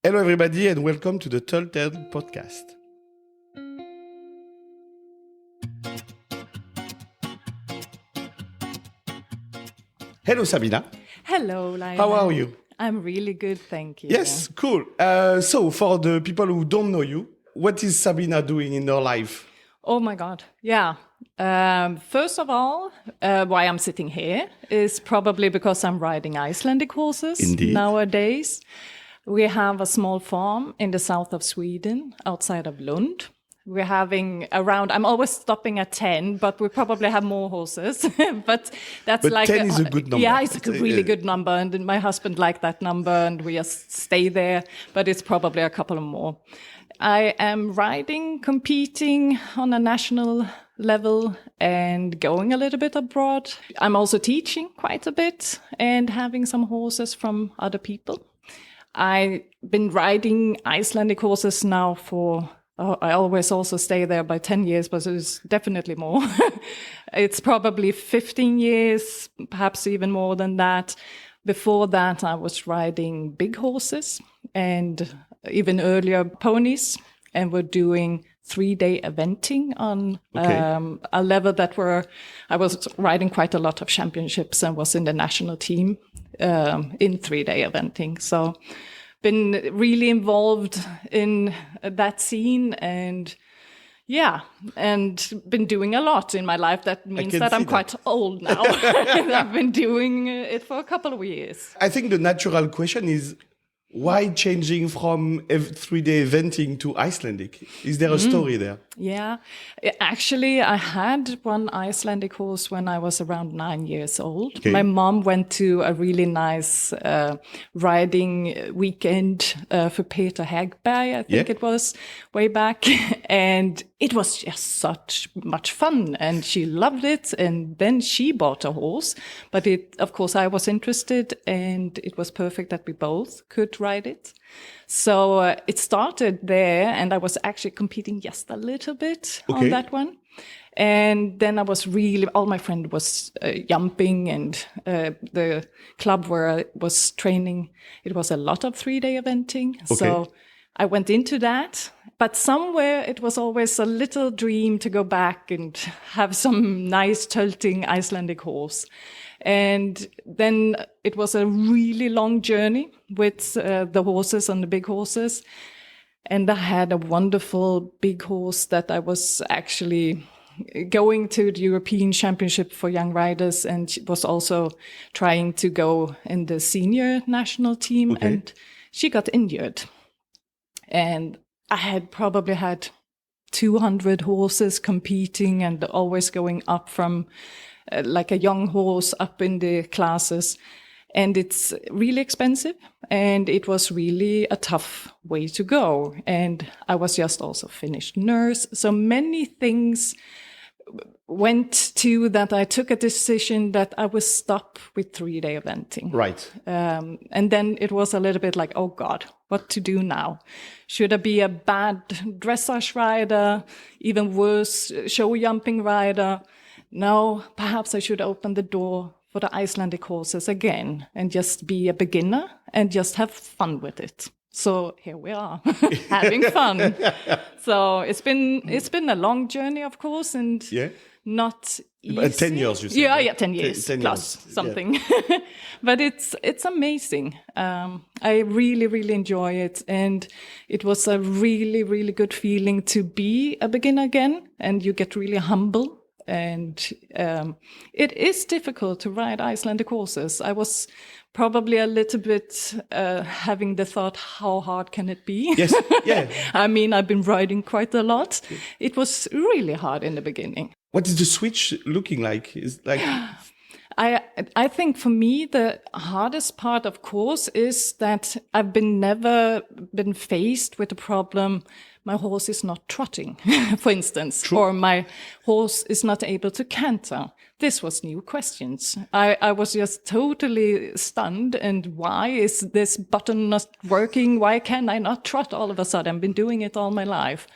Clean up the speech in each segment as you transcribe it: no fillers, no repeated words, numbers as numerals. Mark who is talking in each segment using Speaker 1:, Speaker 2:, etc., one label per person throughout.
Speaker 1: Hello, everybody, and welcome to the Tolten podcast. Hello, Sabina.
Speaker 2: Hello, Lionel.
Speaker 1: How are you?
Speaker 2: I'm really good, thank you.
Speaker 1: Yes, cool. So, for the people who don't know you, what is Sabina doing in her life?
Speaker 2: Oh my God, yeah. First of all, why I'm sitting here is probably because I'm riding Icelandic horses nowadays. We have a small farm in the south of Sweden, outside of Lund. We're having around, I'm always stopping at 10, but we probably have more horses. but
Speaker 1: 10 is a good number.
Speaker 2: Yeah, it's a really good number. And my husband liked that number and we just stay there. But it's probably a couple more. I am riding, competing on a national level and going a little bit abroad. I'm also teaching quite a bit and having some horses from other people. I've been riding Icelandic horses now for, I always also stay there by 10 years, but it's definitely more. It's probably 15 years, perhaps even more than that. Before that, I was riding big horses and even earlier ponies, and we're doing 3-day eventing on a level that I was riding quite a lot of championships and was in the national team in 3-day eventing. So been really involved in that scene and been doing a lot in my life. That means that I'm quite old now. I've been doing it for a couple of years.
Speaker 1: I think the natural question is, why changing from 3-day eventing to Icelandic? Is there a story there?
Speaker 2: Yeah, actually, I had one Icelandic horse when I was around 9 years old. Okay. My mom went to a really nice riding weekend for Peter Hagberg, I think it was, way back. And it was just such much fun and she loved it. And then she bought a horse. But of course, I was interested and it was perfect that we both could ride it. So it started there and I was actually competing just a little bit on that one. And then I was all my friends was jumping and the club where I was training, it was a lot of 3-day eventing. Okay. So I went into that. But somewhere it was always a little dream to go back and have some nice tilting Icelandic horse. And then it was a really long journey with the horses and the big horses. And I had a wonderful big horse that I was actually going to the European Championship for young riders and was also trying to go in the senior national team. Okay. And she got injured. And I had probably had 200 horses competing and always going up from like a young horse up in the classes. And it's really expensive and it was really a tough way to go. And I was just also finished nurse. So many things went to that I took a decision that I would stop with 3-day eventing.
Speaker 1: Right.
Speaker 2: And then it was a little bit like, oh God, what to do now? Should I be a bad dressage rider, even worse, show jumping rider? No, perhaps I should open the door for the Icelandic horses again and just be a beginner and just have fun with it. So here we are, having fun. So it's been a long journey, of course, and not easy.
Speaker 1: 10 years, you said.
Speaker 2: Yeah, 10 years 10 plus years. Something. Yeah. But it's amazing. I really, really enjoy it. And it was a really, really good feeling to be a beginner again. And you get really humble. And it is difficult to ride Icelandic horses. I was probably a little bit having the thought, how hard can it be?
Speaker 1: Yes, yeah.
Speaker 2: I mean, I've been riding quite a lot. It was really hard in the beginning.
Speaker 1: What is the switch looking like? Is like
Speaker 2: I think for me, the hardest part, of course, is that I've never been faced with the problem, my horse is not trotting, for instance, True. Or my horse is not able to canter. This was new questions. I was just totally stunned. And why is this button not working? Why can I not trot all of a sudden? I've been doing it all my life.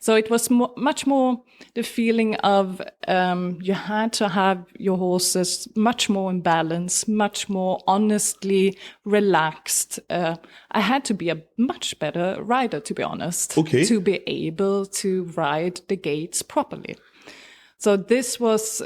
Speaker 2: So it was much more the feeling of you had to have your horses much more in balance, much more honestly relaxed. I had to be a much better rider, to be honest, to be able to ride the gates properly. So this was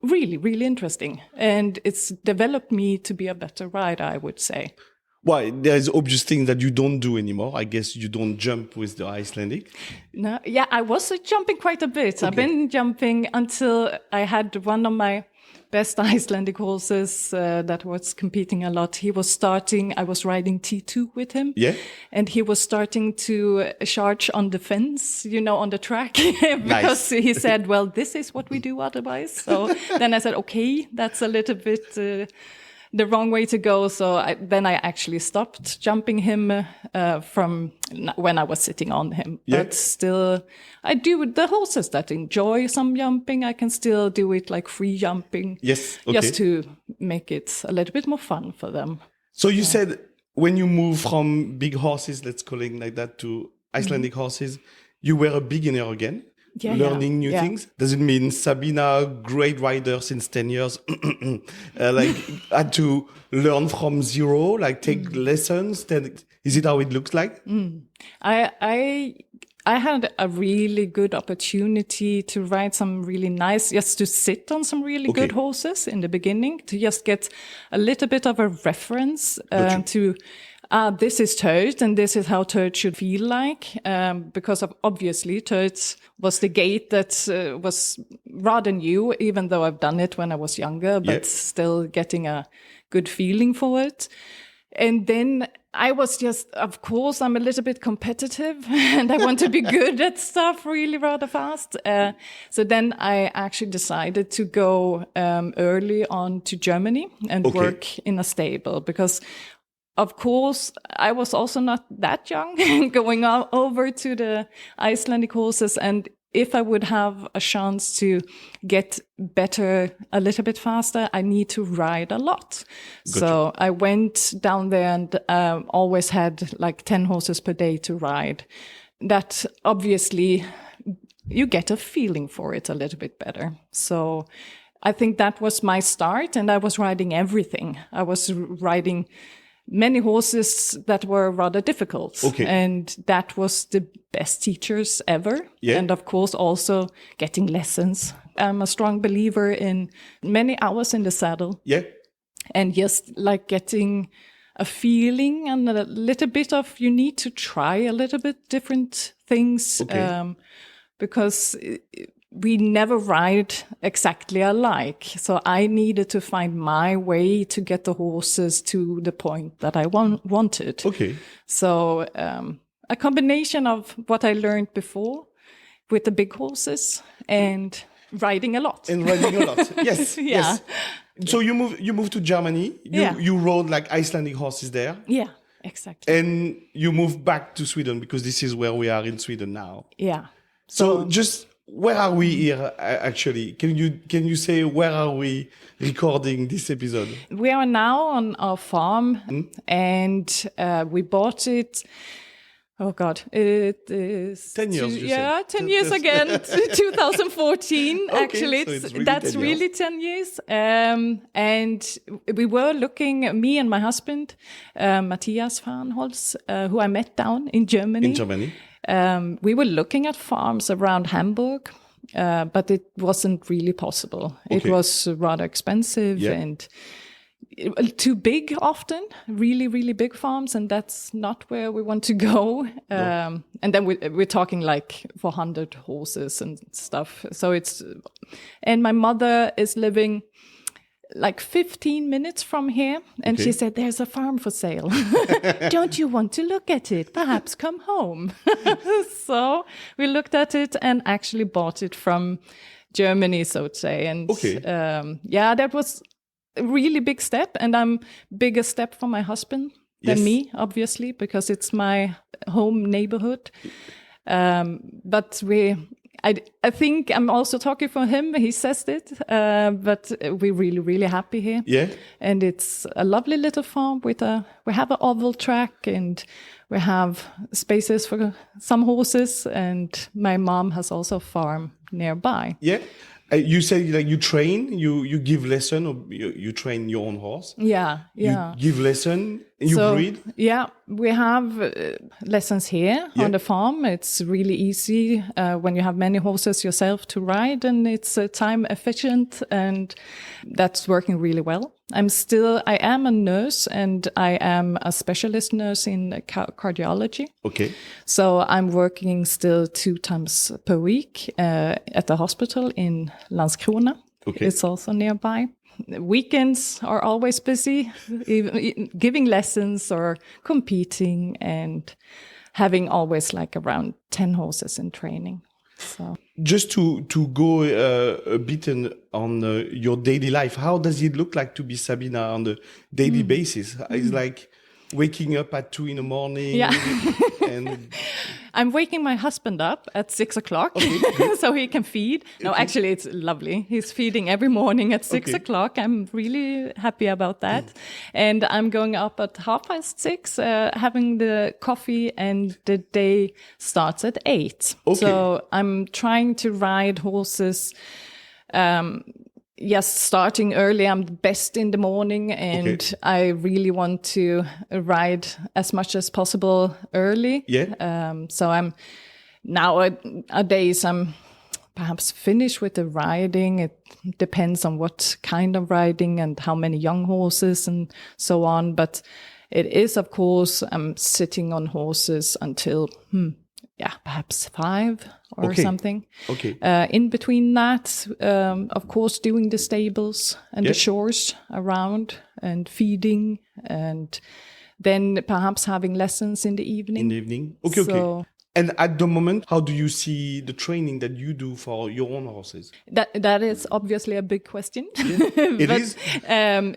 Speaker 2: really, really interesting. And it's developed me to be a better rider, I would say.
Speaker 1: Why? There's obvious things that you don't do anymore. I guess you don't jump with the Icelandic.
Speaker 2: No, yeah, I was jumping quite a bit. I've been jumping until I had one of my best Icelandic horses that was competing a lot. He was starting, I was riding T2 with him. Yeah. And he was starting to charge on the fence, on the track, because he said, well, this is what we do otherwise. So then I said, okay, that's a little bit the wrong way to go. So then I actually stopped jumping him from when I was sitting on him. Yeah. But still, I do with the horses that enjoy some jumping. I can still do it like free jumping. Yes. Okay. Just to make it a little bit more fun for them.
Speaker 1: So you said when you move from big horses, let's call it like that, to Icelandic horses, you were a beginner again? Learning new things. Does it mean Sabina, great rider since 10 years, had to learn from zero, like take lessons? Is it how it looks like?
Speaker 2: I had a really good opportunity to ride some really nice, just to sit on some really good horses in the beginning, to just get a little bit of a reference to this is Tölt and this is how Tölt should feel like, because obviously Tölt was the gate that was rather new, even though I've done it when I was younger, but still getting a good feeling for it. And then I was just, of course, I'm a little bit competitive and I want to be good at stuff really rather fast. So then I actually decided to go early on to Germany and work in a stable, because of course, I was also not that young going over to the Icelandic horses. And if I would have a chance to get better a little bit faster, I need to ride a lot. Gotcha. So I went down there and always had like 10 horses per day to ride. That obviously you get a feeling for it a little bit better. So I think that was my start, and I was riding everything. I was riding many horses that were rather difficult. And that was the best teachers ever. Yeah. And of course, also getting lessons. I'm a strong believer in many hours in the saddle. Yeah. And just like getting a feeling and a little bit of, you need to try a little bit different things. Because we never ride exactly alike. So I needed to find my way to get the horses to the point that I wanted. So a combination of what I learned before with the big horses and riding a lot. Yes. Yes.
Speaker 1: So you moved to Germany. You rode like Icelandic horses there.
Speaker 2: Yeah, exactly.
Speaker 1: And you moved back to Sweden, because this is where we are in Sweden now.
Speaker 2: Yeah.
Speaker 1: So just, where are we here, actually? Can you say where are we recording this episode?
Speaker 2: We are now on our farm, and we bought it. Oh God, it is
Speaker 1: 10 years.
Speaker 2: 10 years again. 2014. Actually,
Speaker 1: so it's really
Speaker 2: that's
Speaker 1: 10
Speaker 2: really 10 years. And we were looking, me and my husband, Matthias Farnholz, who I met down in Germany. We were looking at farms around Hamburg, but it wasn't really possible. It was rather expensive and too big often, really, really big farms, and that's not where we want to go. And then we're talking like 400 horses and stuff. So and my mother is living like 15 minutes from here, and she said, there's a farm for sale. Don't you want to look at it? Perhaps come home. So we looked at it and actually bought it from Germany, so to say. And that was a really big step, and bigger step for my husband than me, obviously, because it's my home neighborhood. But I think I'm also talking for him. He says it, but we're really, really happy here.
Speaker 1: Yeah.
Speaker 2: And it's a lovely little farm we have an oval track and we have spaces for some horses. And my mom has also a farm nearby.
Speaker 1: Yeah. You say like you train, you give lesson, or you train your own horse.
Speaker 2: Yeah.
Speaker 1: You give lesson, you breed.
Speaker 2: Yeah, we have lessons here on the farm. It's really easy when you have many horses yourself to ride, and it's time efficient, and that's working really well. I am a nurse, and I am a specialist nurse in cardiology.
Speaker 1: Okay.
Speaker 2: So I'm working still 2 times per week at the hospital in Landskrona. Okay. It's also nearby. Weekends are always busy, giving lessons or competing and having always like around 10 horses in training. So
Speaker 1: just to go a bit on your daily life, how does it look like to be Sabina on a daily basis? It's like waking up at 2 a.m.
Speaker 2: Yeah.
Speaker 1: And
Speaker 2: I'm waking my husband up at 6 o'clock so he can feed. No, actually, it's lovely. He's feeding every morning at 6 o'clock. I'm really happy about that. And I'm going up at 6:30, having the coffee, and the day starts at 8. So I'm trying to ride horses. Yes, starting early, I'm best in the morning, and I really want to ride as much as possible early.
Speaker 1: Yeah.
Speaker 2: So I'm nowadays I'm perhaps finished with the riding. It depends on what kind of riding and how many young horses and so on. But it is, of course, I'm sitting on horses until perhaps 5 or something.
Speaker 1: Okay.
Speaker 2: In between that, of course, doing the stables and the chores around and feeding, and then perhaps having lessons in the evening.
Speaker 1: In the evening. Okay. And at the moment, how do you see the training that you do for your own horses?
Speaker 2: That is obviously a big question.
Speaker 1: Yeah, it is.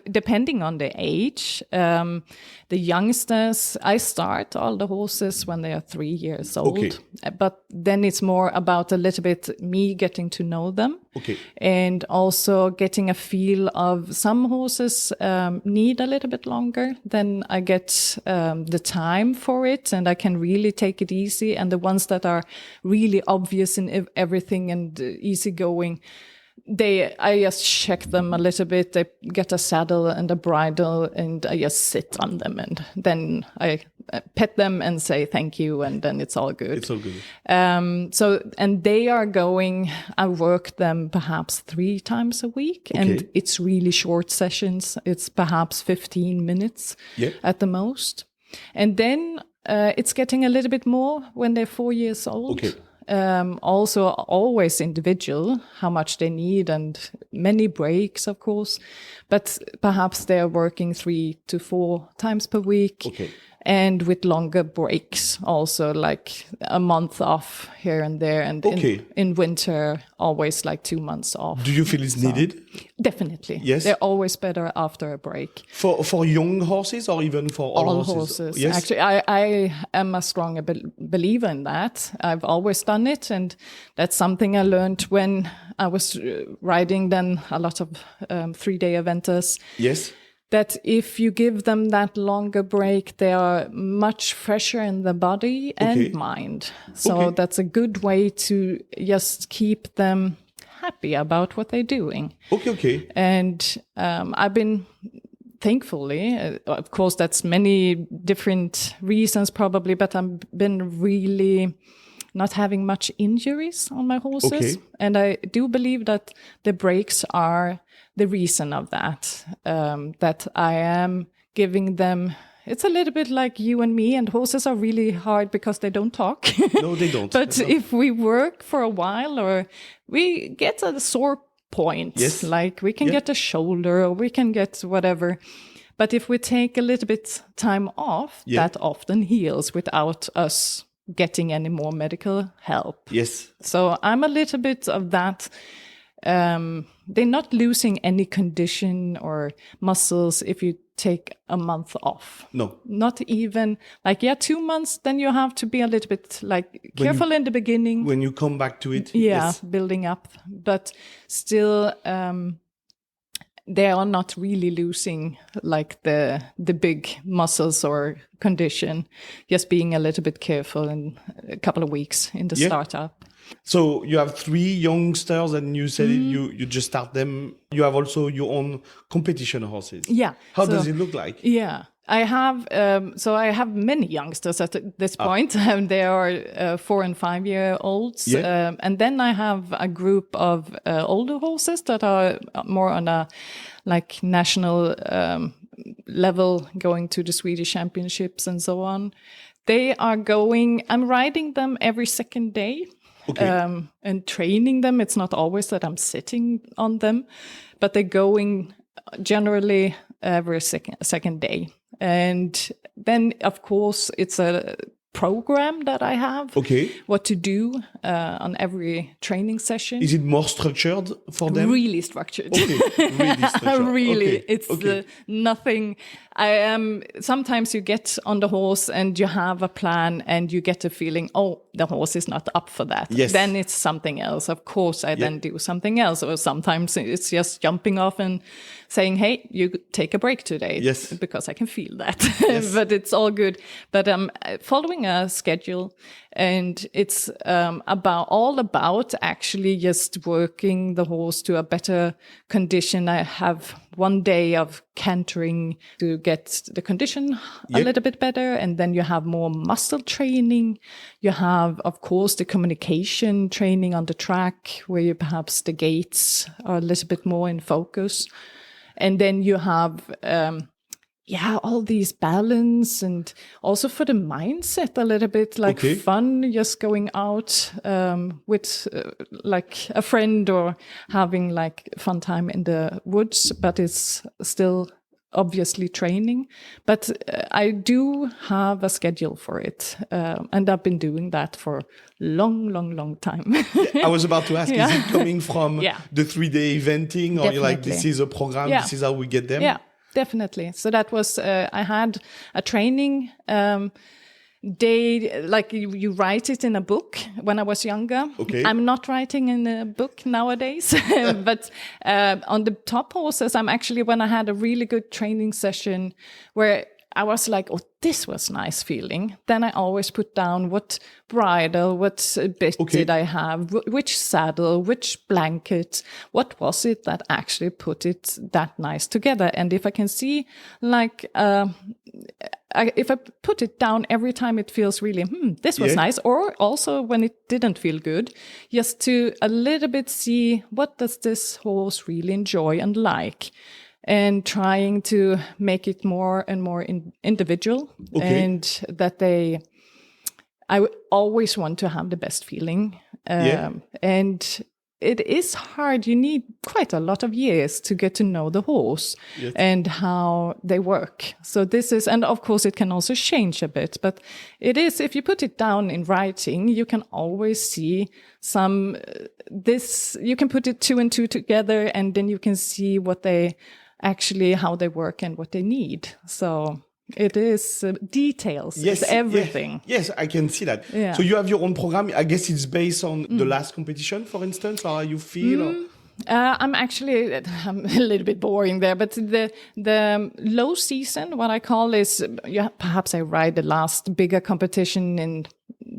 Speaker 2: Depending on the age, the youngsters, I start all the horses when they are 3 years old.
Speaker 1: Okay.
Speaker 2: But then it's more about a little bit me getting to know them.
Speaker 1: Okay.
Speaker 2: And also getting a feel of some horses need a little bit longer. Then I get the time for it, and I can really take it easy. And the ones that are really obvious in everything and easygoing, I just check them a little bit. They get a saddle and a bridle, and I just sit on them, and then I pet them and say thank you, and then it's all good.
Speaker 1: It's all good.
Speaker 2: And they are going, I work them perhaps 3 times a week, and it's really short sessions. It's perhaps 15 minutes at the most. And then it's getting a little bit more when they're 4 years old.
Speaker 1: Okay.
Speaker 2: Also always individual, how much they need, and many breaks, of course, but perhaps they're working 3 to 4 times per week.
Speaker 1: Okay.
Speaker 2: And with longer breaks, also like a month off here and there. And in winter, always like 2 months off.
Speaker 1: Do you feel it's needed?
Speaker 2: Definitely.
Speaker 1: Yes.
Speaker 2: They're always better after a break.
Speaker 1: For young horses, or even for all horses?
Speaker 2: Yes. Actually, I am a strong believer in that. I've always done it. And that's something I learned when I was riding then a lot of 3-day eventers.
Speaker 1: Yes.
Speaker 2: That if you give them that longer break, they are much fresher in the body and mind. So that's a good way to just keep them happy about what they're doing.
Speaker 1: Okay.
Speaker 2: And I've been, thankfully, of course, that's many different reasons probably, but I've been really not having much injuries on my horses. And I do believe that the breaks are the reason of that, that I am giving them. It's a little bit like you and me, and horses are really hard because they don't talk.
Speaker 1: No, they don't.
Speaker 2: But if we work for a while, or we get a sore point, like we can get a shoulder, or we can get whatever. But if we take a little bit time off, that often heals without us getting any more medical help.
Speaker 1: Yes.
Speaker 2: So I'm a little bit of that they're not losing any condition or muscles if you take a month off.
Speaker 1: No.
Speaker 2: Not even 2 months, then you have to be a little bit careful in the beginning.
Speaker 1: When you come back to it.
Speaker 2: Yeah, yes. Building up. But still, they are not really losing the big muscles or condition, just being a little bit careful in a couple of weeks in the startup.
Speaker 1: So you have 3 youngsters and you said you just start them. You have also your own competition horses.
Speaker 2: Yeah.
Speaker 1: How does it look like?
Speaker 2: Yeah. I have I have many youngsters at this point. They are 4 and 5 year olds, and then I have a group of older horses that are more on a national level, going to the Swedish championships and so on. They are going. I'm riding them every second day. Okay. And training them. It's not always that I'm sitting on them, but they're going generally every second day. And then, of course, it's a program that I have.
Speaker 1: Okay.
Speaker 2: What to do on every training session.
Speaker 1: Is it more structured for them?
Speaker 2: Really structured.
Speaker 1: Okay. Really structured.
Speaker 2: Really.
Speaker 1: Okay.
Speaker 2: It's nothing. Sometimes you get on the horse and you have a plan and you get a feeling, the horse is not up for that.
Speaker 1: Yes.
Speaker 2: Then it's something else. Of course, I then do something else. Or sometimes it's just jumping off and saying, hey, you take a break today.
Speaker 1: Yes.
Speaker 2: Because I can feel that.
Speaker 1: Yes.
Speaker 2: But it's all good. But I'm following a schedule, and it's about actually just working the horse to a better condition. I have one day of cantering to get the condition a little bit better, and then you have more muscle training. You have, of course, the communication training on the track, where perhaps the gaits are a little bit more in focus. And then you have all these balance, and also for the mindset a little bit fun, just going out with a friend or having fun time in the woods, but it's still obviously training. But I do have a schedule for it, and I've been doing that for long time.
Speaker 1: I was about to ask, is it coming from the 3-day eventing, or you're this is a program, this is how we get them?
Speaker 2: Yeah. Definitely. So that was, I had a training day, you write it in a book when I was younger.
Speaker 1: Okay.
Speaker 2: I'm not writing in a book nowadays, but on the top horses, when I had a really good training session where I was this was nice feeling. Then I always put down what bridle, what bit did I have, which saddle, which blanket, what was it that actually put it that nice together. And if I can see, if I put it down every time it feels really, this was nice, or also when it didn't feel good, just to a little bit see what does this horse really enjoy and like. And trying to make it more and more individual, and that I always want to have the best feeling. And it is hard. You need quite a lot of years to get to know the horse and how they work. So this is, and of course it can also change a bit, but it is, if you put it down in writing, you can always see you can put it 2 and 2 together, and then you can see how they work and what they need. So it is details. It's everything.
Speaker 1: Yes, I can see that.
Speaker 2: Yeah.
Speaker 1: So you have your own program. I guess it's based on the last competition, for instance, or how you feel?
Speaker 2: I'm a little bit boring there, but the low season, what I call is, perhaps I ride the last bigger competition in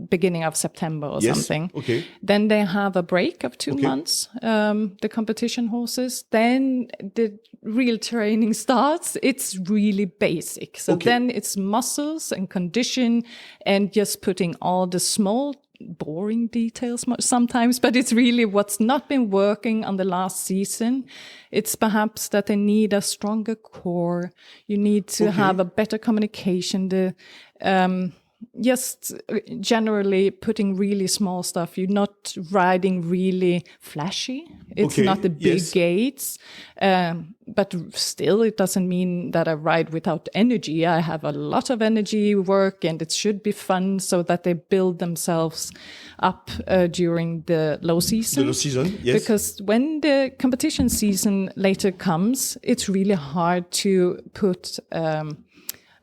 Speaker 2: beginning of September or something.
Speaker 1: Okay.
Speaker 2: Then they have a break of 2 months, the competition horses. Then the real training starts. It's really basic. So then it's muscles and condition, and just putting all the small boring details sometimes, but it's really what's not been working on the last season. It's perhaps that they need a stronger core. You need to have a better communication. just generally putting really small stuff. You're not riding really flashy. It's not the big gates. But still, it doesn't mean that I ride without energy. I have a lot of energy work, and it should be fun so that they build themselves up during the low season.
Speaker 1: The low season, yes.
Speaker 2: Because when the competition season later comes, it's really hard to put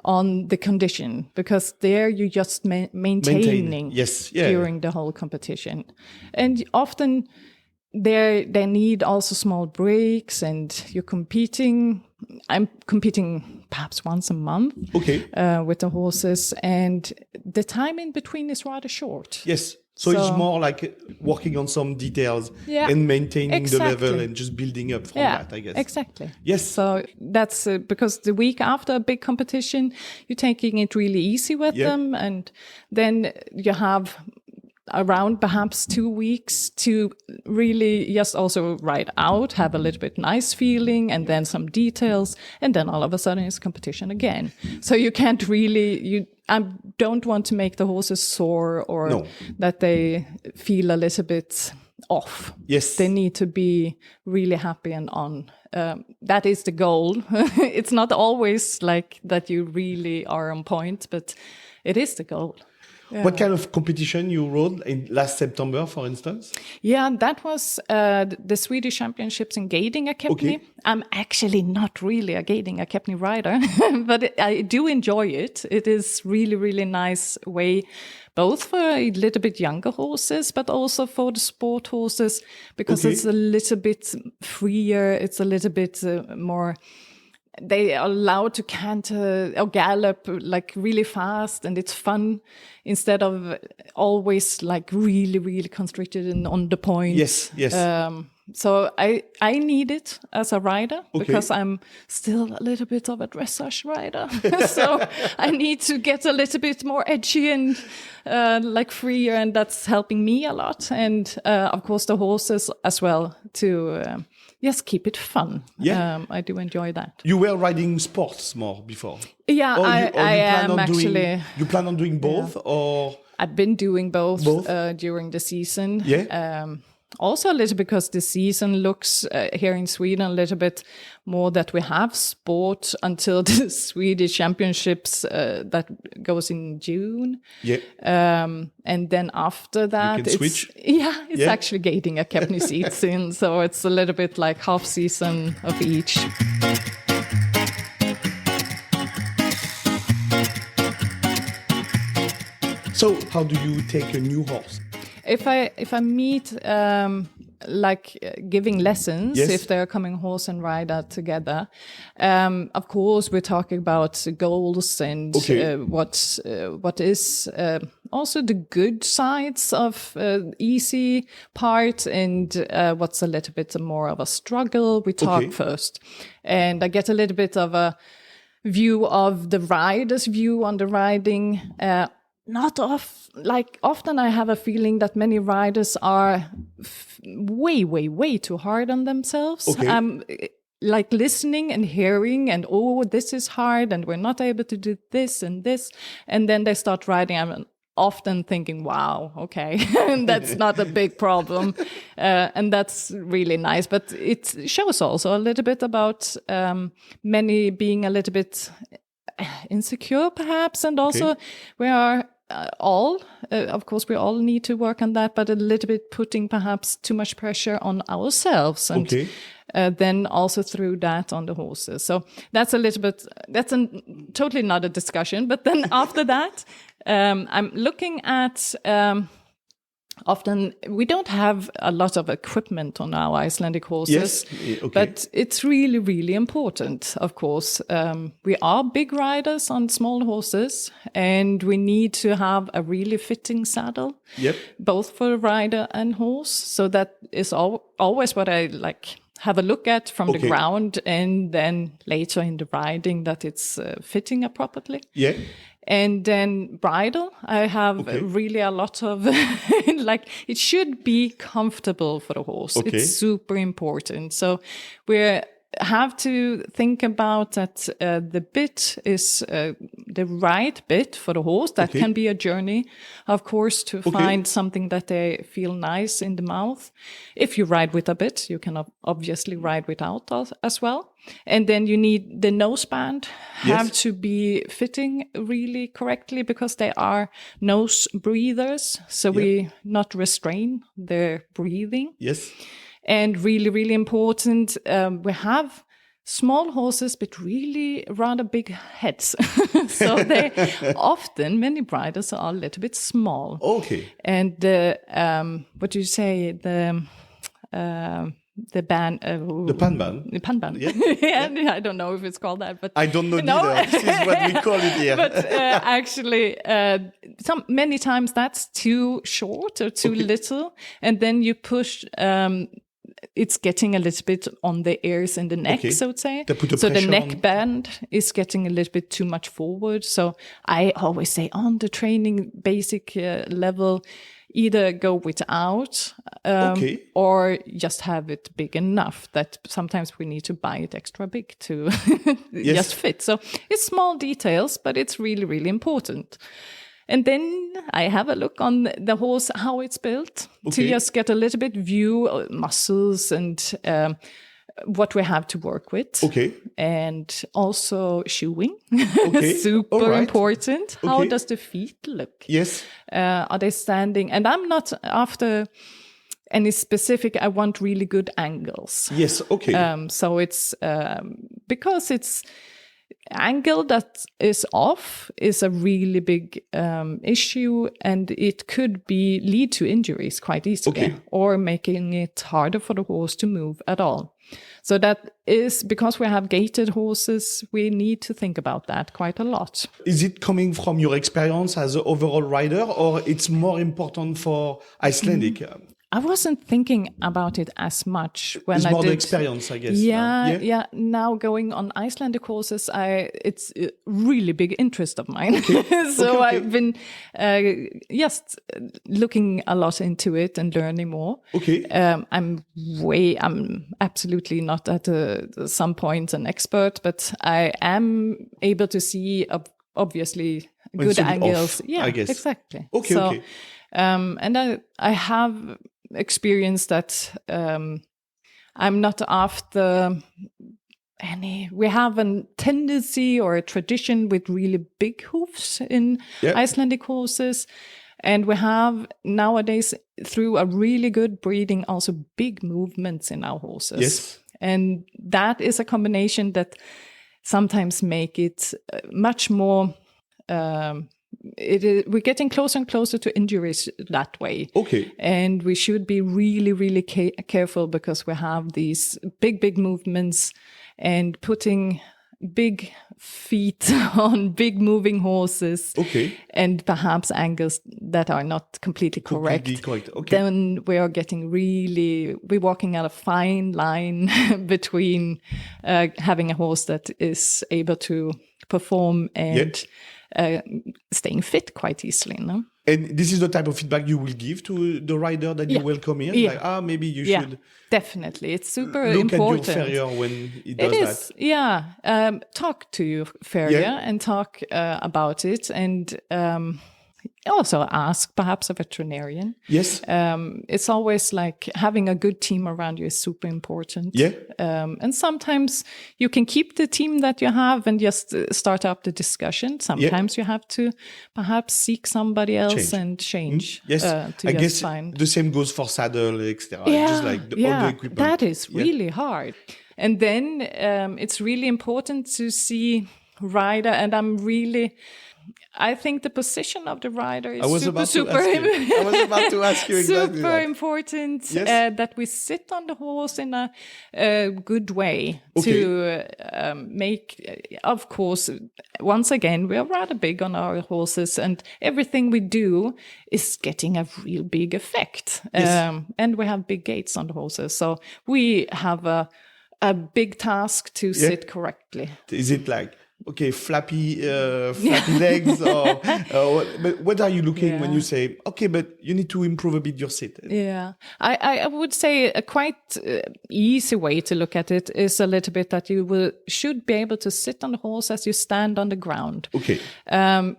Speaker 2: on the condition, because there you're just maintaining during the whole competition. And often they need also small breaks, and you're competing. I'm competing perhaps once a month with the horses, and the time in between is rather short.
Speaker 1: Yes. So it's more like working on some details and maintaining the level and just building up from that, I guess.
Speaker 2: Exactly.
Speaker 1: Yes.
Speaker 2: So that's because the week after a big competition, you're taking it really easy with them. And then you have around perhaps 2 weeks to really just also ride out, have a little bit nice feeling, and then some details. And then all of a sudden it's competition again. So you can't really, I don't want to make the horses sore or that they feel a little bit off.
Speaker 1: Yes.
Speaker 2: They need to be really happy and on. That is the goal. It's not always like that you really are on point, but it is the goal. Yeah.
Speaker 1: What kind of competition you rode in last September, for instance?
Speaker 2: Yeah, that was the Swedish Championships in Gating Academy. I'm actually not really a Gating Academy rider, but I do enjoy it. It is really, really nice way, both for a little bit younger horses, but also for the sport horses, because it's a little bit freer. It's a little bit more... They are allowed to canter or gallop like really fast, and it's fun instead of always like really, really constricted and on the point.
Speaker 1: Yes.
Speaker 2: So I need it as a rider because I'm still a little bit of a dressage rider. So I need to get a little bit more edgy and like freer, and that's helping me a lot. And of course the horses as well to... Yes, keep it fun. Yeah. I do enjoy that.
Speaker 1: You were riding sports more before?
Speaker 2: Yeah, I am actually.
Speaker 1: You plan on doing both? Or
Speaker 2: I've been doing both? During the season.
Speaker 1: Yeah.
Speaker 2: Also a little because the season looks here in Sweden a little bit more that we have sport until the Swedish Championships that goes in June.
Speaker 1: Yeah.
Speaker 2: And then after that,
Speaker 1: you can switch.
Speaker 2: It's actually Gating Academy seats in, so it's a little bit like half season of each.
Speaker 1: So how do you take a new horse?
Speaker 2: If I meet giving lessons, if they're coming horse and rider together, of course we're talking about goals and what is also the good sides of easy part and what's a little bit more of a struggle. We talk first, and I get a little bit of a view of the rider's view on the riding. Often I have a feeling that many riders are way too hard on themselves. Like listening and hearing and, this is hard and we're not able to do this. And then they start riding. I'm often thinking, wow, okay, that's not a big problem. And that's really nice. But it shows also a little bit about many being a little bit insecure perhaps, and also we are of course we all need to work on that, but a little bit putting perhaps too much pressure on ourselves, and then also through that on the horses. So that's a little bit, that's totally not a discussion. But then after that, I'm looking at often we don't have a lot of equipment on our Icelandic horses, but it's really, really important, of course. We are big riders on small horses, and we need to have a really fitting saddle, both for rider and horse. So that is always what I like have a look at from the ground, and then later in the riding that it's fitting appropriately. Yeah. And then bridle, I have really a lot of, it should be comfortable for the horse. It's super important. So we're have to think about that the bit is the right bit for the horse. That can be a journey, of course, to find something that they feel nice in the mouth. If you ride with a bit, you can obviously ride without as well. And then you need the noseband have to be fitting really correctly because they are nose breathers. So we not restrain their breathing.
Speaker 1: Yes.
Speaker 2: And really, really important, we have small horses, but really rather big heads. So they often, many riders are a little bit small.
Speaker 1: Okay.
Speaker 2: And what do you say? The pan ban. I don't know if it's called that, but
Speaker 1: I don't know neither. This is what we call it here.
Speaker 2: But actually, many times that's too short or too little, and then you push. It's getting a little bit on the ears and the neck, so to say. So the neck band is getting a little bit too much forward. So I always say on the training basic level, either go without or just have it big enough that sometimes we need to buy it extra big to just fit. So it's small details, but it's really, really important. And then I have a look on the horse, how it's built, to just get a little bit view of muscles and what we have to work with. And also shoeing, super important. How does the feet look?
Speaker 1: Yes.
Speaker 2: Are they standing? And I'm not after any specific, I want really good angles.
Speaker 1: Yes,
Speaker 2: so it's because it's angle that is off is a really big issue, and it could lead to injuries quite easily or making it harder for the horse to move at all. So that is because we have gaited horses, we need to think about that quite a lot.
Speaker 1: Is it coming from your experience as an overall rider, or it's more important for Icelandic?
Speaker 2: I wasn't thinking about it as much when
Speaker 1: it's
Speaker 2: I
Speaker 1: more
Speaker 2: did.
Speaker 1: The experience, I guess.
Speaker 2: Yeah. Now going on Icelandic horses, it's a really big interest of mine. So I've been just looking a lot into it and learning more. I'm absolutely not at some point an expert, but I am able to see obviously good angles.
Speaker 1: I guess.
Speaker 2: Exactly. And I have experienced that I'm not after any. We have a tendency or a tradition with really big hoofs in Icelandic horses. And we have nowadays, through a really good breeding, also big movements in our horses.
Speaker 1: Yes.
Speaker 2: And that is a combination that sometimes make it much more... we're getting closer and closer to injuries that way. And we should be really, really careful because we have these big movements, and putting big feet on big moving horses and perhaps angles that are not completely correct. Then we are getting we're walking out a fine line between having a horse that is able to perform and staying fit quite easily, no?
Speaker 1: And this is the type of feedback you will give to the rider that you welcome here? Like, maybe you should...
Speaker 2: Definitely. It's super
Speaker 1: look
Speaker 2: important.
Speaker 1: At your farrier when he does that.
Speaker 2: Talk to your farrier and talk about it, and also ask perhaps a veterinarian.
Speaker 1: Yes.
Speaker 2: It's always like having a good team around you is super important. And sometimes you can keep the team that you have and just start up the discussion. Sometimes you have to perhaps seek somebody else and change.
Speaker 1: I guess the same goes for saddle, etc. Just like all the equipment.
Speaker 2: That is really hard. And then it's really important to see rider, and I think the position of the rider is super
Speaker 1: I was about to ask you exactly
Speaker 2: super important that we sit on the horse in a good way to make, of course, once again, we are rather big on our horses, and everything we do is getting a real big effect. And we have big gaits on the horses. So we have a big task to sit correctly.
Speaker 1: Is it like okay, flappy legs, or but what are you looking when you say, okay, but you need to improve a bit your sit?
Speaker 2: Yeah, I would say a quite easy way to look at it is a little bit that you should be able to sit on the horse as you stand on the ground.
Speaker 1: Okay.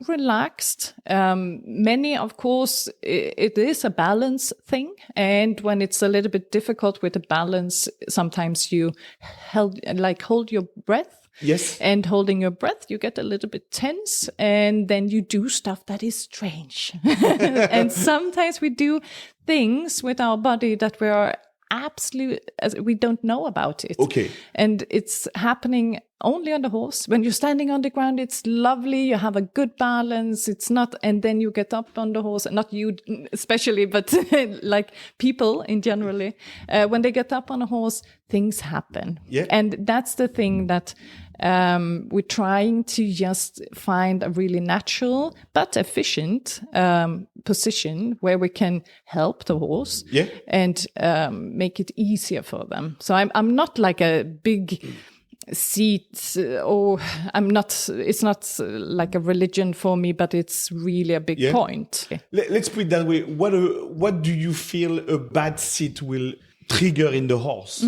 Speaker 2: Relaxed. Many, of course, it is a balance thing. And when it's a little bit difficult with the balance, sometimes you hold your breath.
Speaker 1: Yes.
Speaker 2: And holding your breath, you get a little bit tense, and then you do stuff that is strange. And sometimes we do things with our body that we are we don't know about it.
Speaker 1: Okay.
Speaker 2: And it's happening only on the horse. When you're standing on the ground, it's lovely. You have a good balance. It's not, and then you get up on the horse, not you especially, but like people in generally, when they get up on a horse, things happen.
Speaker 1: Yeah.
Speaker 2: And that's the thing that we're trying to just find a really natural but efficient position where we can help the horse and make it easier for them. So I'm not like a big seat, or it's not like a religion for me, but it's really a big point.
Speaker 1: Let's put it that way. What do you feel a bad seat will trigger in the horse?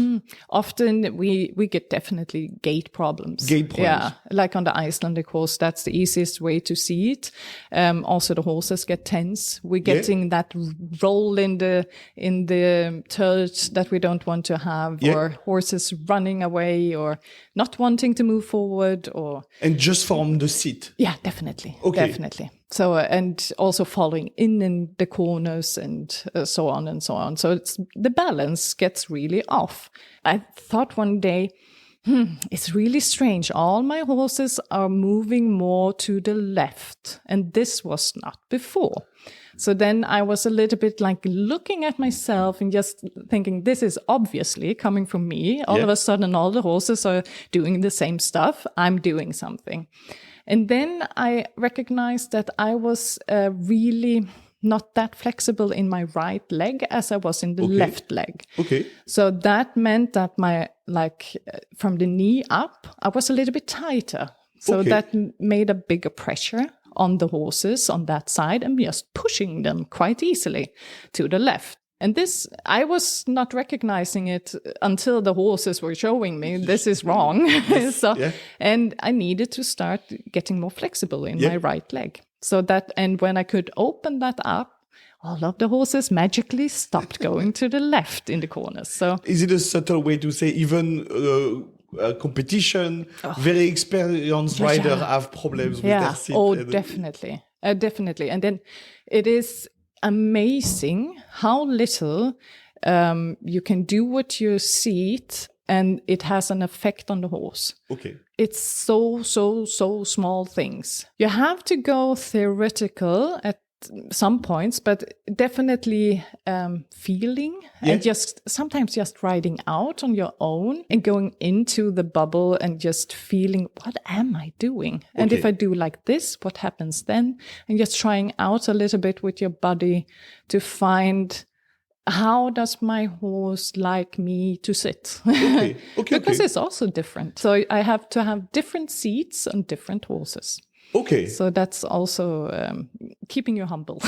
Speaker 2: Often we get definitely gait problems. Yeah, like on the Icelandic horse, that's the easiest way to see it. Also, the horses get tense. We're getting that roll in the turret that we don't want to have, or horses running away or not wanting to move forward,
Speaker 1: and just from the seat.
Speaker 2: Yeah, definitely. Okay. Definitely. So, and also falling in the corners and so on and so on. So the balance gets really off. I thought one day, it's really strange. All my horses are moving more to the left, and this was not before. So then I was a little bit like looking at myself and just thinking, this is obviously coming from me. All of a sudden, all the horses are doing the same stuff. I'm doing something. And then I recognized that I was really not that flexible in my right leg as I was in the left leg.
Speaker 1: Okay.
Speaker 2: So that meant that from the knee up, I was a little bit tighter. So that made a bigger pressure on the horses on that side and just pushing them quite easily to the left. And this, I was not recognizing it until the horses were showing me this is wrong. And I needed to start getting more flexible in my right leg. So that, and when I could open that up, all of the horses magically stopped going to the left in the corners. So,
Speaker 1: is it a subtle way to say even competition, very experienced riders have problems with their seat?
Speaker 2: Definitely. Definitely. And then it is amazing how little you can do with your seat, and it has an effect on the horse.
Speaker 1: Okay.
Speaker 2: It's so small things. You have to go theoretical at some points, but definitely feeling and sometimes just riding out on your own and going into the bubble and just feeling, what am I doing? And if I do like this, what happens then? And just trying out a little bit with your body to find, how does my horse like me to sit? Because it's also different. So I have to have different seats on different horses.
Speaker 1: Okay.
Speaker 2: So that's also keeping you humble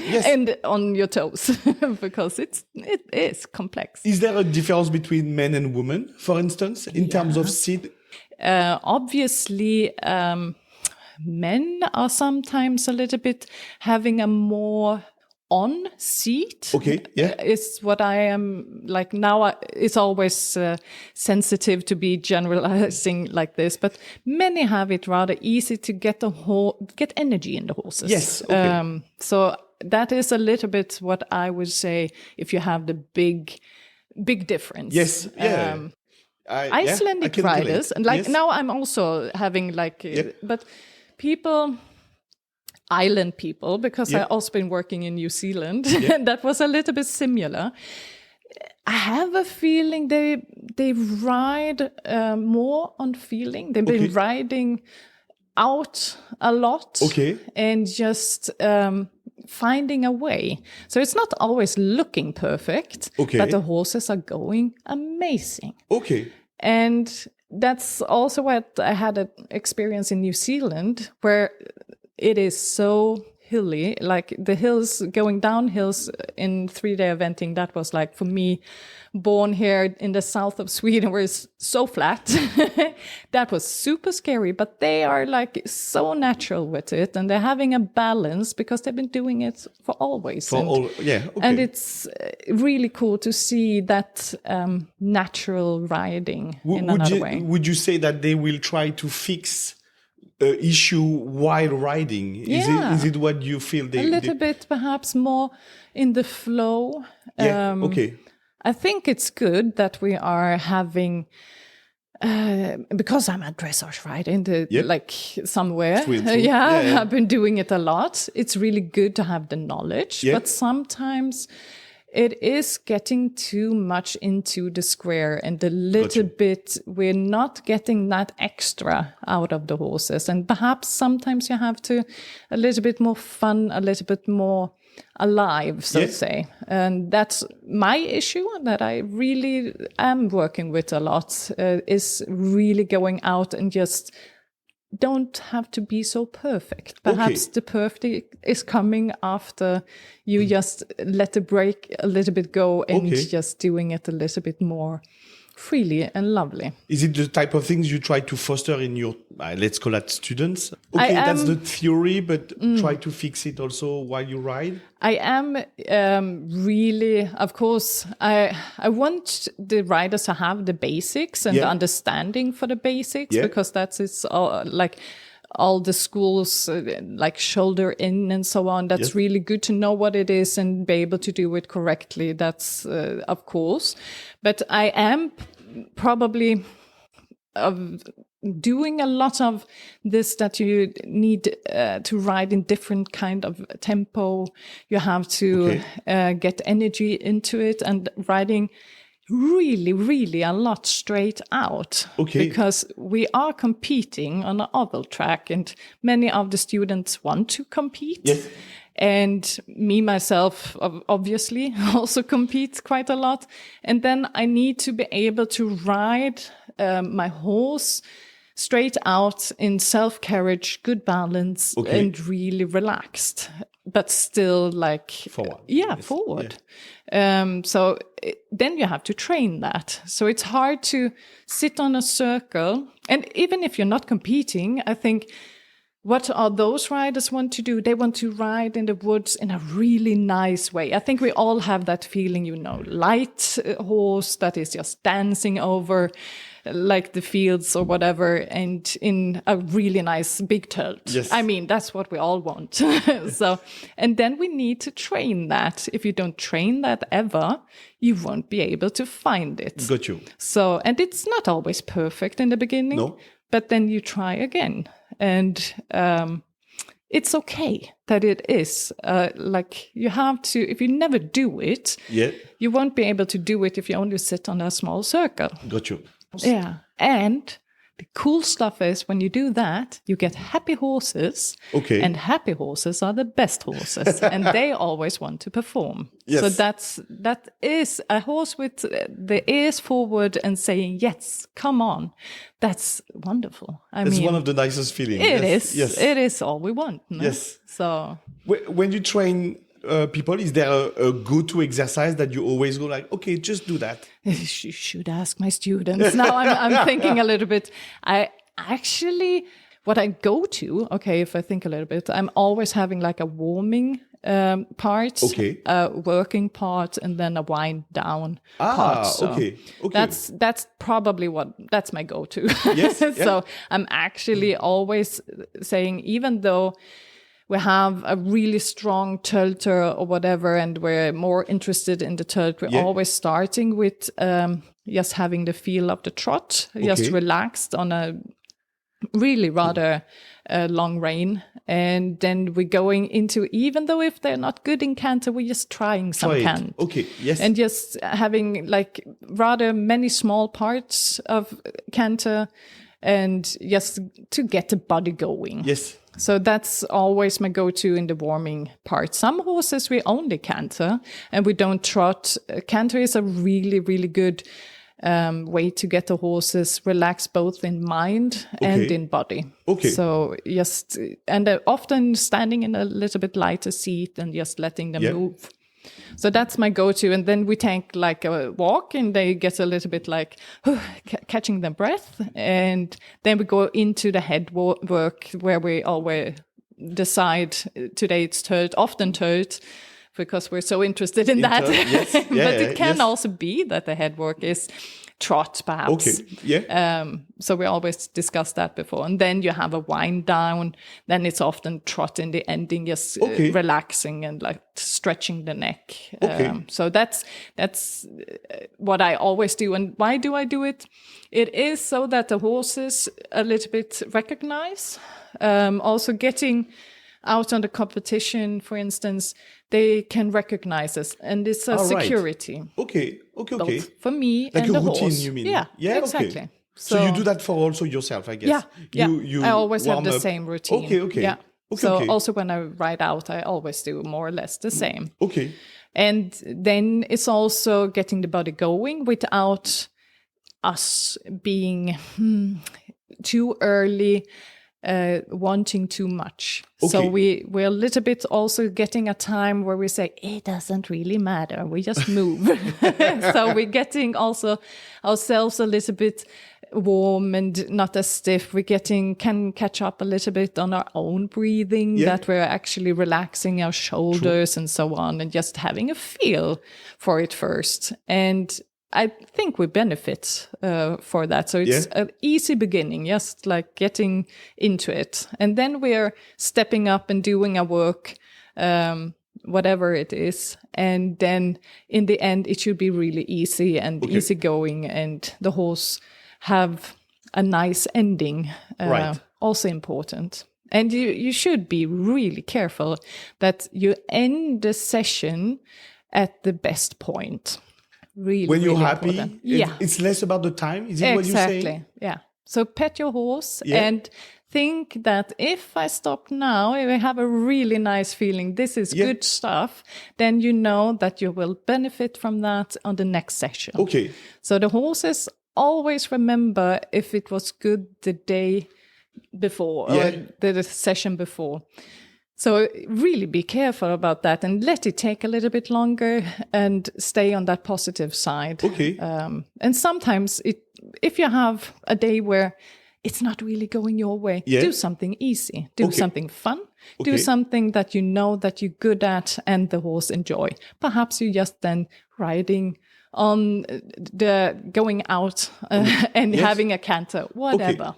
Speaker 2: and on your toes, because it is complex.
Speaker 1: Is there a difference between men and women, for instance, in terms of seat?
Speaker 2: Obviously, men are sometimes a little bit having a more on seat. Is what I am like now. It's always sensitive to be generalizing like this, but many have it rather easy to get energy in the horses.
Speaker 1: Yes.
Speaker 2: So that is a little bit what I would say if you have the big difference.
Speaker 1: Yes. Yeah.
Speaker 2: Icelandic riders, and now I'm also having but people. Island people, because I've also been working in New Zealand, and that was a little bit similar. I have a feeling they ride more on feeling. They've been riding out a lot and just finding a way. So it's not always looking perfect, but the horses are going amazing.
Speaker 1: Okay.
Speaker 2: And that's also what I had an experience in New Zealand, where it is so hilly, like the hills, going down hills in 3-day eventing. That was like, for me, born here in the south of Sweden, where it's so flat, that was super scary. But they are like so natural with it, and they're having a balance because they've been doing it for always. And it's really cool to see that natural riding in another way.
Speaker 1: Would you say that they will try to fix issue while riding? Is it what you feel?
Speaker 2: A little bit, perhaps more in the flow. I think it's good that we are having, because I'm a dressage rider in the like somewhere. I've been doing it a lot. It's really good to have the knowledge, but sometimes it is getting too much into the square, and a little bit we're not getting that extra out of the horses. And perhaps sometimes you have to a little bit more fun, a little bit more alive, so to say. And that's my issue that I really am working with a lot, is really going out and just don't have to be so perfect. Perhaps the perfect is coming after you just let the break a little bit go and just doing it a little bit more freely and lovely.
Speaker 1: Is it the type of things you try to foster in your, let's call it students? That's the theory, but try to fix it also while you ride?
Speaker 2: I am really, of course, I want the riders to have the basics and the understanding for the basics, because that's like all the schools like shoulder in and so on. That's really good to know what it is and be able to do it correctly. That's of course. But I am probably doing a lot of this, that you need to ride in different kind of tempo. You have to get energy into it, and riding really, really a lot straight out. Because we are competing on an oval track, and many of the students want to compete. And me, myself, obviously also compete quite a lot. And then I need to be able to ride my horse straight out in self-carriage, good balance, and really relaxed, but still like forward. So then you have to train that. So it's hard to sit on a circle. And even if you're not competing, I think what are those riders want to do? They want to ride in the woods in a really nice way. I think we all have that feeling, light horse that is just dancing over like the fields or whatever, and in a really nice big tilt. I mean, that's what we all want. And then we need to train that. If you don't train that ever, you won't be able to find it.
Speaker 1: Got you.
Speaker 2: So, and it's not always perfect in the beginning, but then you try again. And it's okay that it is. Like you have to, if you never do it, you won't be able to do it if you only sit on a small circle.
Speaker 1: Got you.
Speaker 2: Yeah. And the cool stuff is when you do that, you get happy horses. And happy horses are the best horses. And they always want to perform. So that is a horse with the ears forward and saying, yes, come on. That's wonderful. It's
Speaker 1: one of the nicest feelings.
Speaker 2: It is. It is all we want. No? So
Speaker 1: when you train people, is there a go-to exercise that you always go like, okay, just do that?
Speaker 2: You should ask my students. Now I'm thinking a little bit. I actually, what I go to, if I think a little bit, I'm always having like a warming part, a working part, and then a wind down part. So that's probably that's my go-to. So I'm actually always saying, even though we have a really strong tilter or whatever, and we're more interested in the tilt, we're always starting with just having the feel of the trot, just relaxed on a really rather long rein. And then we're going into, even though if they're not good in canter, we're just trying some cant. And just having like rather many small parts of canter, and just to get the body going. So that's always my go-to in the warming part. Some horses we only canter and we don't trot. Canter is a really, really good way to get the horses relaxed both in mind and in body.
Speaker 1: Okay.
Speaker 2: So just, and often standing in a little bit lighter seat and just letting them move. So that's my go-to. And then we take like a walk and they get a little bit like catching their breath. And then we go into the head work where we always decide today it's often turret, because we're so interested in that.
Speaker 1: Yes.
Speaker 2: But it can also be that the head work is trot, perhaps.
Speaker 1: Okay. Yeah.
Speaker 2: So we always discussed that before. And then you have a wind down. Then it's often trot in the ending, just relaxing and like stretching the neck. So that's what I always do. And why do I do it? It is so that the horses a little bit recognize. Also getting out on the competition, for instance, they can recognize us, and it's a security.
Speaker 1: Right. Okay.
Speaker 2: Both for me
Speaker 1: like
Speaker 2: and the
Speaker 1: routine,
Speaker 2: horse.
Speaker 1: you mean?
Speaker 2: Yeah, exactly.
Speaker 1: Okay. So you do that for also yourself, I guess.
Speaker 2: Yeah.
Speaker 1: You
Speaker 2: I always have the
Speaker 1: up.
Speaker 2: same routine.
Speaker 1: Okay.
Speaker 2: Yeah.
Speaker 1: Okay.
Speaker 2: Also when I ride out, I always do more or less the same.
Speaker 1: Okay.
Speaker 2: And then it's also getting the body going without us being too early, wanting too much. So we're a little bit also getting a time where we say, it doesn't really matter, we just move. So we're getting also ourselves a little bit warm and not as stiff. We can catch up a little bit on our own breathing, that we're actually relaxing our shoulders and so on, and just having a feel for it first. And I think we benefit for that. So it's an easy beginning, just like getting into it. And then we're stepping up and doing our work, whatever it is. And then in the end, it should be really easy and easygoing, and the horse have a nice ending. Also important. And you should be really careful that you end the session at the best point. Really,
Speaker 1: when you're
Speaker 2: really
Speaker 1: happy,
Speaker 2: important.
Speaker 1: It's less about the time. Is it what you're saying?
Speaker 2: Exactly. Yeah. So pet your horse and think that if I stop now, if I have a really nice feeling, this is good stuff, then you know that you will benefit from that on the next session.
Speaker 1: Okay.
Speaker 2: So the horses always remember if it was good the day before or the session before. So really be careful about that and let it take a little bit longer and stay on that positive side.
Speaker 1: Okay.
Speaker 2: And sometimes if you have a day where it's not really going your way, do something easy, do something fun, do something that you know that you're good at and the horse enjoy. Perhaps you just then riding on the going out and having a canter, whatever.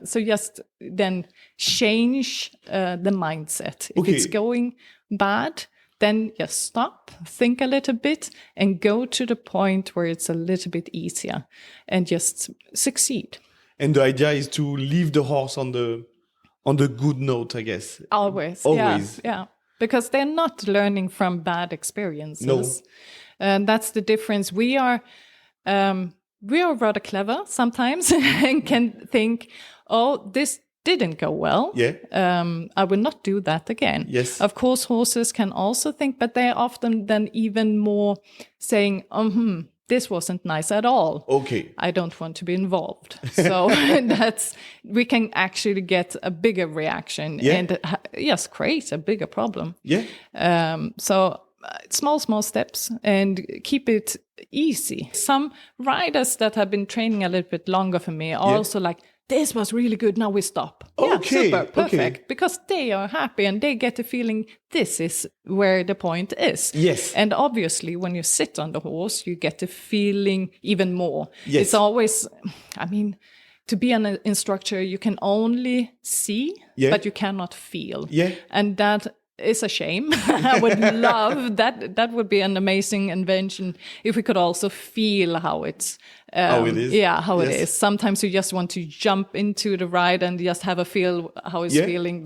Speaker 2: So just then change the mindset. If it's going bad, then just stop, think a little bit, and go to the point where it's a little bit easier and just succeed.
Speaker 1: And the idea is to leave the horse on the good note, I guess.
Speaker 2: Always. Yeah. Because they're not learning from bad experiences.
Speaker 1: No.
Speaker 2: And that's the difference. We are rather clever sometimes and can think, oh, this didn't go well. I will not do that again.
Speaker 1: Yes.
Speaker 2: Of course, horses can also think, but they're often then even more saying, this wasn't nice at all.
Speaker 1: Okay.
Speaker 2: I don't want to be involved. So we can actually get a bigger reaction and create a bigger problem. So small steps and keep it easy. Some riders that have been training a little bit longer for me are also like, this was really good, now we stop.
Speaker 1: Okay.
Speaker 2: Super, perfect. Because they are happy and they get the feeling this is where the point is.
Speaker 1: Yes.
Speaker 2: And obviously when you sit on the horse, you get the feeling even more.
Speaker 1: Yes.
Speaker 2: It's always, to be an instructor, you can only see, but you cannot feel. And that is a shame. I would love that. That would be an amazing invention if we could also feel how it's
Speaker 1: how it is.
Speaker 2: How it is. Sometimes you just want to jump into the ride and just have a feel how it's feeling,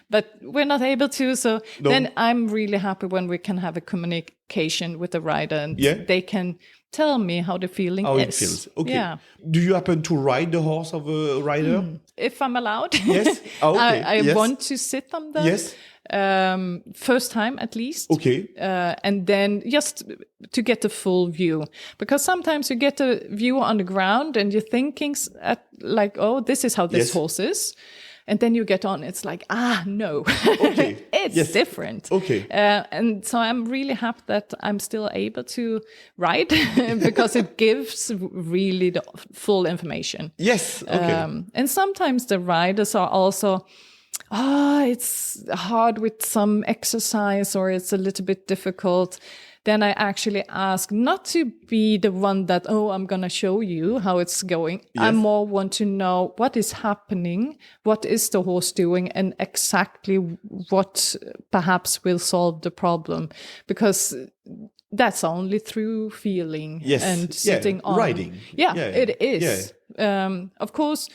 Speaker 2: but we're not able to. So then I'm really happy when we can have a communication with the rider and they can tell me how the feeling is. How it feels.
Speaker 1: Okay. Yeah. Do you happen to ride the horse of a rider?
Speaker 2: If I'm allowed.
Speaker 1: Yes. Oh, okay.
Speaker 2: I want to sit on them.
Speaker 1: Yes.
Speaker 2: First time at least.
Speaker 1: Okay.
Speaker 2: And then just to get the full view. Because sometimes you get a view on the ground and you're thinking like, oh, this is how this horse is. And then you get on, it's like, no,
Speaker 1: okay.
Speaker 2: It's different.
Speaker 1: Okay.
Speaker 2: And so I'm really happy that I'm still able to ride because it gives really the full information.
Speaker 1: Yes. Okay.
Speaker 2: And sometimes the riders are also, it's hard with some exercise or it's a little bit difficult. Then I actually ask not to be the one that, I'm going to show you how it's going. Yes. I more want to know what is happening, what is the horse doing, and exactly what perhaps will solve the problem. Because that's only through feeling and sitting on.
Speaker 1: Riding.
Speaker 2: Yeah, it is. Yeah. Of course,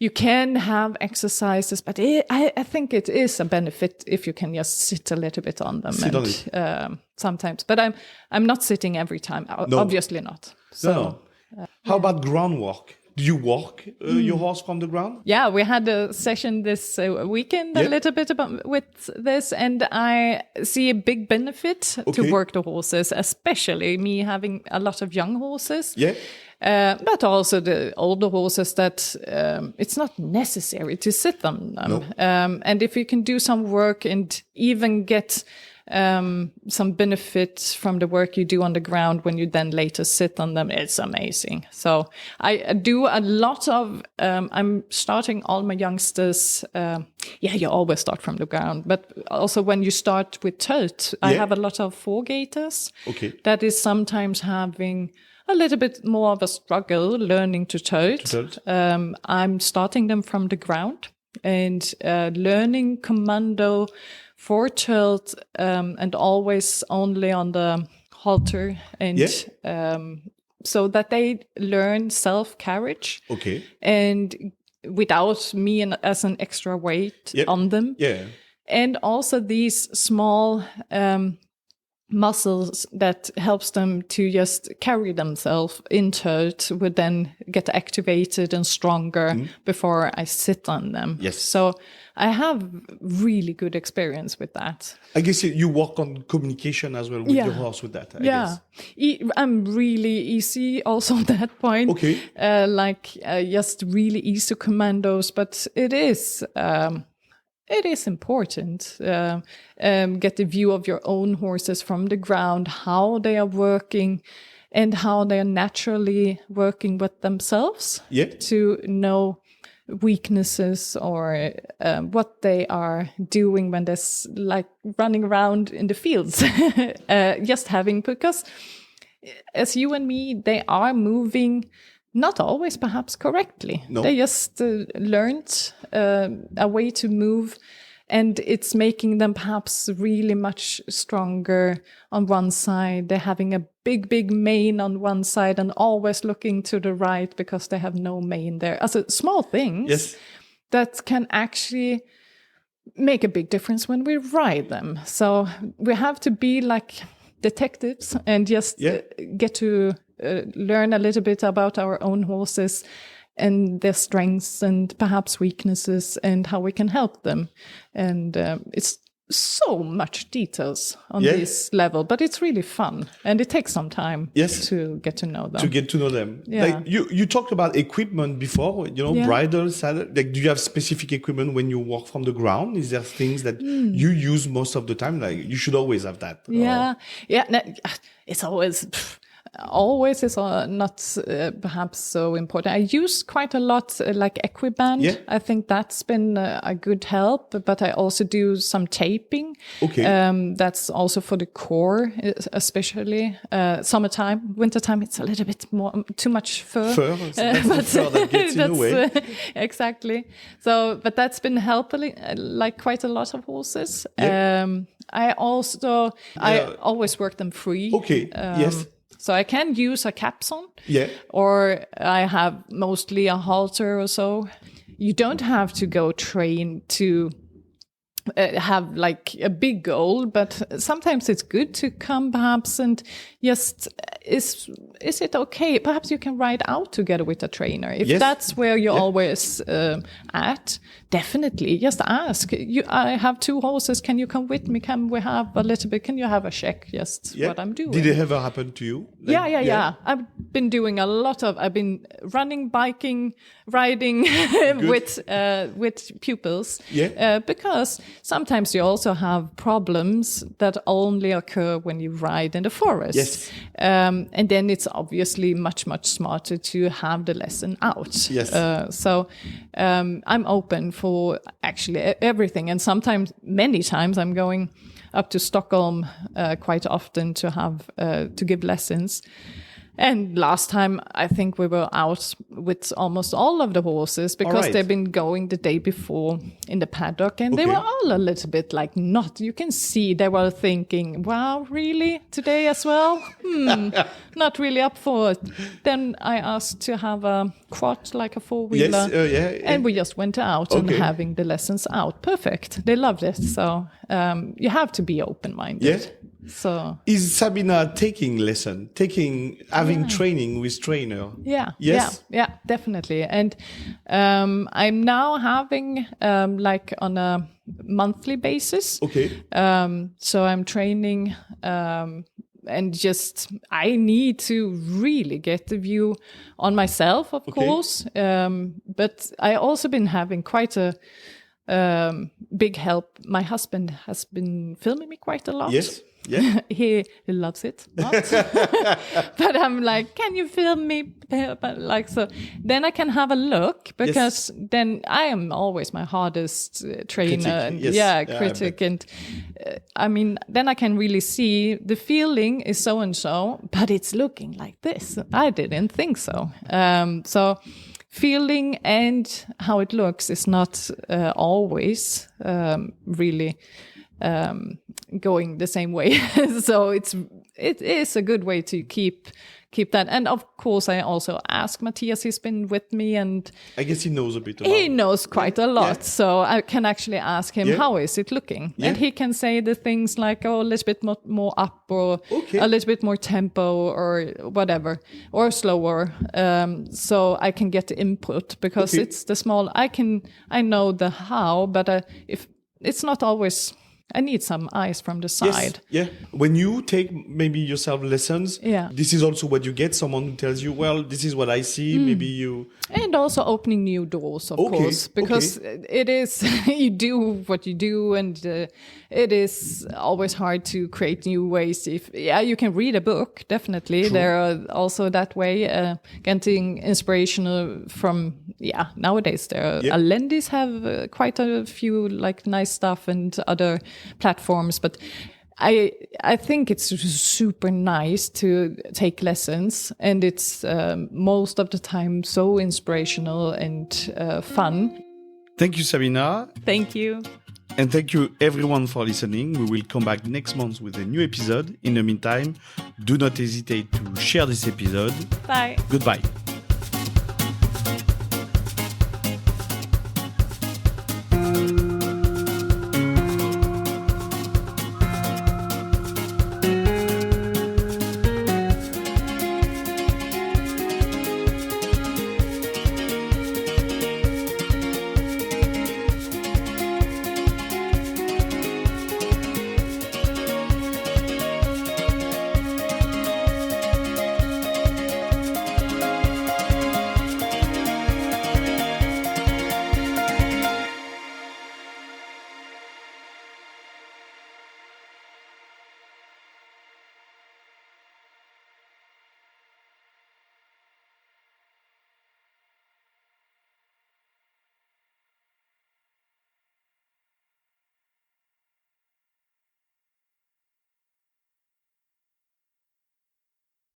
Speaker 2: you can have exercises, but I think it is a benefit if you can just sit a little bit on them. Sometimes, but I'm not sitting every time. No. Obviously not. So,
Speaker 1: no. How about groundwork? Do you walk your horse from the ground?
Speaker 2: Yeah, we had a session this weekend a little bit with this, and I see a big benefit to work the horses, especially me having a lot of young horses.
Speaker 1: Yeah.
Speaker 2: But also the older horses that it's not necessary to sit on them. No. And if you can do some work and even get some benefit from the work you do on the ground when you then later sit on them, it's amazing. So I do a lot of, I'm starting all my youngsters, you always start from the ground, but also when you start with tote, I have a lot of four-gaiters that is sometimes having a little bit more of a struggle learning to tote. I'm starting them from the ground and learning commando for tilt and always only on the halter and so that they learn self-carriage and without me as an extra weight on them. Yeah. And also these small muscles that helps them to just carry themselves into it would then get activated and stronger before I sit on them. Yes. So I have really good experience with that.
Speaker 1: I guess you work on communication as well with your horse with that. I guess.
Speaker 2: I'm really easy also at that point. Okay. Just really easy commandos, but it is important. Get the view of your own horses from the ground, how they are working and how they are naturally working with themselves to know weaknesses or what they are doing when they're like running around in the fields. Because as you and me, they are moving not always perhaps correctly. No. They just learned a way to move, and it's making them perhaps really much stronger on one side. They're having a big mane on one side and always looking to the right because they have no mane there. As small things that can actually make a big difference when we ride them. So we have to be like detectives and just get to learn a little bit about our own horses and their strengths and perhaps weaknesses and how we can help them. And it's so much details on this level, but it's really fun and it takes some time to get to know them.
Speaker 1: Yeah. Like you talked about equipment before, bridle, saddle. Like, do you have specific equipment when you walk from the ground? Is there things that you use most of the time? Like, you should always have that.
Speaker 2: Yeah. No, it's always is not perhaps so important. I use quite a lot like Equiband. Yeah. I think that's been a good help, but I also do some taping. Okay. That's also for the core, especially summertime. Wintertime, it's a little bit too much fur.
Speaker 1: Fur that gets in the way.
Speaker 2: Exactly. So, but that's been helping like quite a lot of horses. Yeah. I always work them free.
Speaker 1: Okay. Yes.
Speaker 2: So I can use a capson, or I have mostly a halter or so. You don't have to go train to have like a big goal, but sometimes it's good to come perhaps and just, is it okay? Perhaps you can ride out together with a trainer. If that's where you're always at, definitely just ask. I have 2 horses. Can you come with me? Can we have a little bit? Can you have a check? Just what I'm doing.
Speaker 1: Did it ever happen to you?
Speaker 2: Like, yeah. I've been doing I've been running, biking, riding with pupils. Because sometimes you also have problems that only occur when you ride in the forest.
Speaker 1: Yes.
Speaker 2: And then it's obviously much, much smarter to have the lesson out.
Speaker 1: Yes.
Speaker 2: So I'm open for actually everything. And many times I'm going up to Stockholm quite often to give lessons. And last time, I think we were out with almost all of the horses because they've been going the day before in the paddock. And they were all a little bit like you can see they were thinking, wow, really? Today as well? Not really up for it. Then I asked to have a quad, like a 4-wheeler. And we just went out and having the lessons out. Perfect. They loved it. So you have to be open-minded.
Speaker 1: Yes.
Speaker 2: So
Speaker 1: is Sabina having training with trainer?
Speaker 2: Yeah, definitely. And I'm now having like on a monthly basis. So I'm training and just I need to really get the view on myself, of course. But I also been having quite a big help. My husband has been filming me quite a lot.
Speaker 1: Yes. Yeah.
Speaker 2: He loves it, but I'm like, can you film me? But like, so then I can have a look because then I am always my hardest trainer. Critic. And I mean, then I can really see the feeling is so and so, but it's looking like this. I didn't think so. So feeling and how it looks is not always really going the same way. So it is a good way to keep that. And of course, I also ask Matthias, he's been with me, and
Speaker 1: I guess he knows a bit about
Speaker 2: he knows quite a lot. So I can actually ask him, how is it looking? And he can say the things like, a little bit more up, or a little bit more tempo, or whatever, or slower. So I can get the input because it's the small, I know the how, but if it's not always, I need some eyes from the side.
Speaker 1: When you take maybe yourself lessons, this is also what you get, someone who tells you, well, this is what I see, maybe you...
Speaker 2: And also opening new doors, of course, because it is, you do what you do, and it is always hard to create new ways. You can read a book, definitely. True. There are also that way, getting inspiration from, nowadays there are, Lendis have quite a few like nice stuff and other platforms, but I think it's super nice to take lessons, and it's most of the time so inspirational and fun.
Speaker 1: Thank you, Sabina.
Speaker 2: Thank you.
Speaker 1: And thank you everyone for listening. We will come back next month with a new episode. In the meantime, do not hesitate to share this episode.
Speaker 2: Bye.
Speaker 1: Goodbye.